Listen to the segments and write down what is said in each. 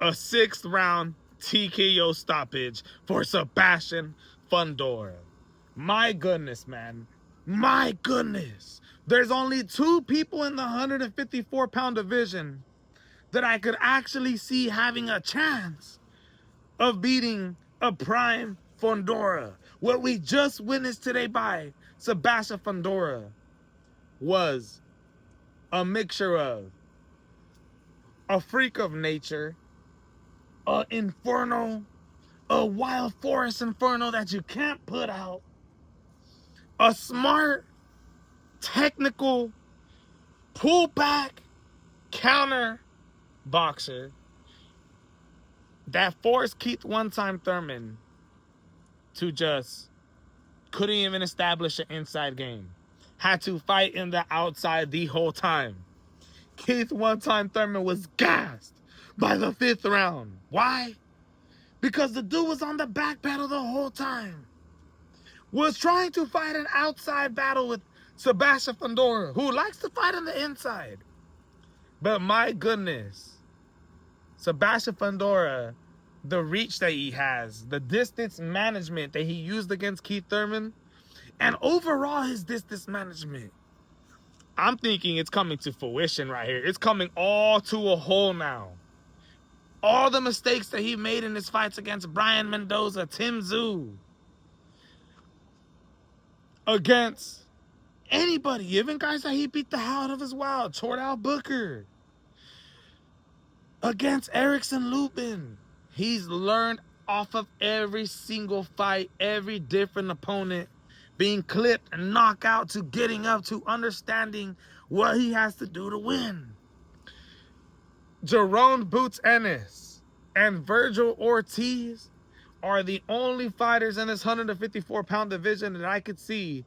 a 6th round TKO stoppage for Sebastian Fundora. My goodness, man. My goodness. There's only 2 people in the 154-pound division that I could actually see having a chance of beating a prime Fundora. What we just witnessed today by Sebastian Fundora was a mixture of a freak of nature, a inferno, a wild forest inferno that you can't put out, a smart, technical, pullback, counter boxer that forced Keith one-time Thurman to just couldn't even establish an inside game. Had to fight in the outside the whole time. Keith one-time Thurman was gassed by the 5th round. Why? Because the dude was on the back pedal the whole time. Was trying to fight an outside battle with Sebastian Fundora, who likes to fight on the inside. But my goodness, Sebastian Fundora, the reach that he has, the distance management that he used against Keith Thurman, and overall his distance management, I'm thinking it's coming to fruition right here. It's coming all to a whole now. All the mistakes that he made in his fights against Brian Mendoza, Tim Tszyu, against anybody, even guys that he beat the hell out of as well, Chordal Booker, against Erickson Lubin. He's learned off of every single fight, every different opponent, being clipped and knocked out, to getting up, to understanding what he has to do to win. Jerome Boots Ennis and Virgil Ortiz are the only fighters in this 154-pound division that I could see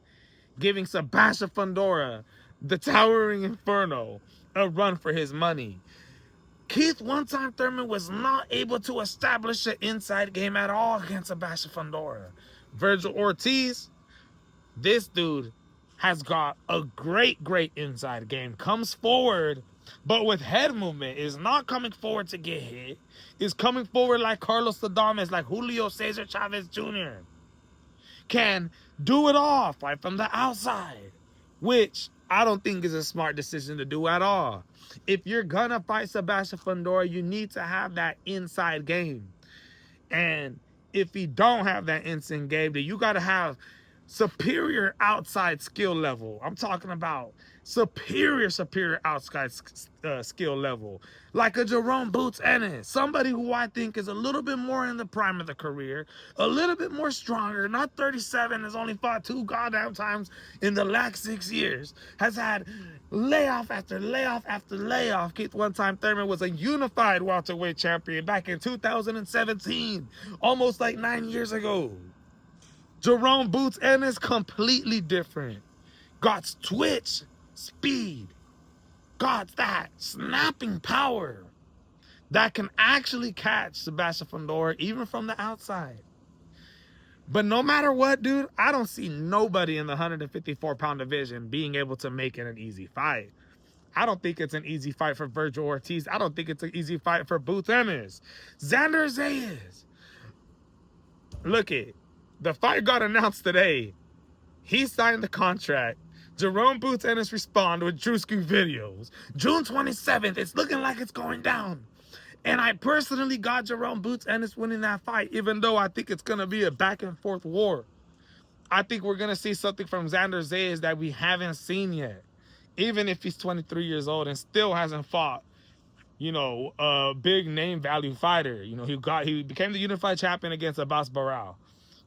giving Sebastian Fundora, the towering inferno, a run for his money. Keith one-time Thurman was not able to establish an inside game at all against Sebastian Fundora. Virgil Ortiz, this dude has got a great inside game. Comes forward, but with head movement. Is not coming forward to get hit. Is coming forward like Carlos Adames, like Julio Cesar Chavez Jr. Can do it all, fight from the outside, which I don't think is a smart decision to do at all. If you're gonna fight Sebastian Fundora, you need to have that inside game. And if you don't have that inside game, then you gotta have superior outside skill level. I'm talking about superior outside skill level, like a Jerome Boots Ennis, somebody who I think is a little bit more in the prime of the career, a little bit more stronger, not 37, has only fought 2 goddamn times in the last 6 years, has had layoff after layoff after layoff. Keith one-time Thurman was a unified welterweight champion back in 2017, almost like 9 years ago. Jerome Boots Ennis, completely different. Got twitch, speed. Got that snapping power that can actually catch Sebastian Fundora even from the outside. But no matter what, dude, I don't see nobody in the 154-pound division being able to make it an easy fight. I don't think it's an easy fight for Virgil Ortiz. I don't think it's an easy fight for Boots Ennis. Xander Zayas. Look it. The fight got announced today. He signed the contract. Jerome Boots Ennis respond with Drewski videos. June 27th, it's looking like it's going down. And I personally got Jerome Boots Ennis winning that fight, even though I think it's going to be a back and forth war. I think we're going to see something from Xander Zayas that we haven't seen yet. Even if he's 23 years old and still hasn't fought, you know, a big name value fighter. You know, he became the unified champion against Abbas Barral,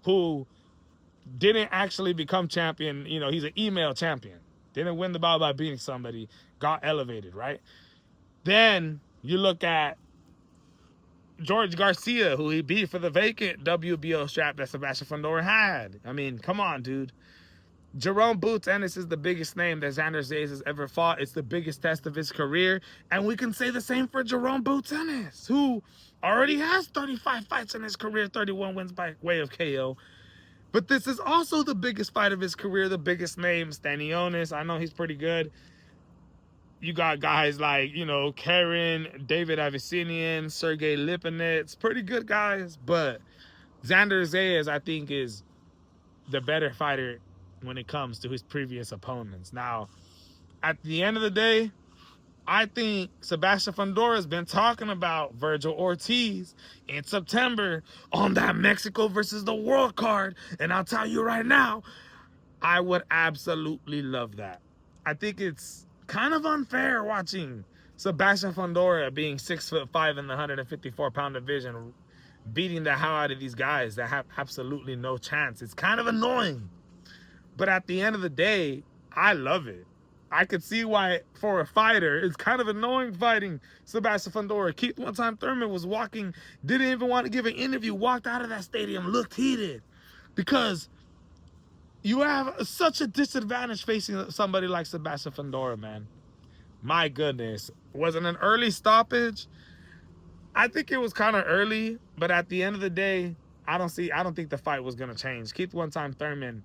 who didn't actually become champion. You know, he's an email champion. Didn't win the battle by beating somebody. Got elevated, right? Then you look at George Garcia, who he beat for the vacant WBO strap that Sebastian Fundora had. I mean, come on, dude. Jerome Boots Ennis is the biggest name that Xander Zayas has ever fought. It's the biggest test of his career. And we can say the same for Jerome Boots Ennis, who already has 35 fights in his career, 31 wins by way of KO. But this is also the biggest fight of his career, the biggest name, Stanionis. I know he's pretty good. You got guys like, you know, Karen, David Avicenian, Sergey Lipinets, pretty good guys. But Xander Zayas, I think, is the better fighter when it comes to his previous opponents. Now, at the end of the day, I think Sebastian Fundora has been talking about Virgil Ortiz in September on that Mexico versus the world card. And I'll tell you right now, I would absolutely love that. I think it's kind of unfair watching Sebastian Fundora being 6'5" in the 154-pound division, beating the hell out of these guys that have absolutely no chance. It's kind of annoying. But at the end of the day, I love it. I could see why, for a fighter, it's kind of annoying fighting Sebastian Fundora. Keith one-time Thurman was walking, didn't even want to give an interview, walked out of that stadium, looked heated. Because you have such a disadvantage facing somebody like Sebastian Fundora, man. My goodness. Was it an early stoppage? I think it was kind of early, but at the end of the day, I don't think the fight was going to change. Keith one-time Thurman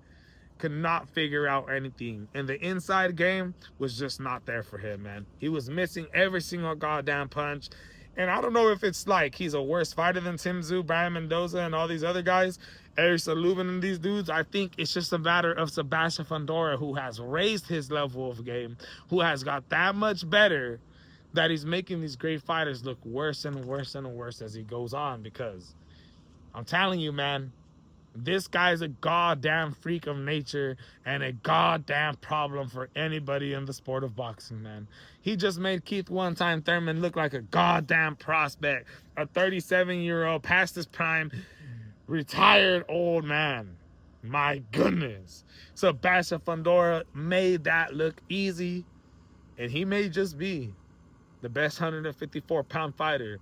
could not figure out anything, and the inside game was just not there for him, man. He was missing every single goddamn punch. And I don't know if it's like he's a worse fighter than Tim Tszyu, Brian Mendoza, and all these other guys, Eric Salubin and these dudes. I think it's just a matter of Sebastian Fundora, who has raised his level of game, who has got that much better, that he's making these great fighters look worse and worse and worse as he goes on. Because I'm telling you, man, this guy's a goddamn freak of nature and a goddamn problem for anybody in the sport of boxing, man. He just made Keith one-time Thurman look like a goddamn prospect, a 37-year-old, past his prime, retired old man. My goodness. Sebastian Fundora made that look easy, and he may just be the best 154-pound fighter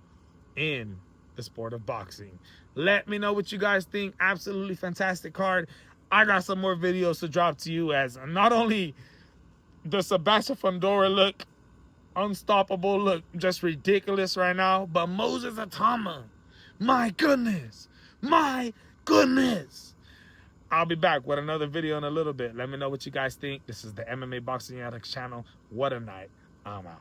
in the sport of boxing. Let me know what you guys think. Absolutely fantastic card. I got some more videos to drop to you, as not only the Sebastian Fundora look unstoppable, look just ridiculous right now, but Moses Atama, my goodness, my goodness. I'll be back with another video in a little bit. Let me know what you guys think. This is the MMA Boxing Addicts channel. What a night. I'm out.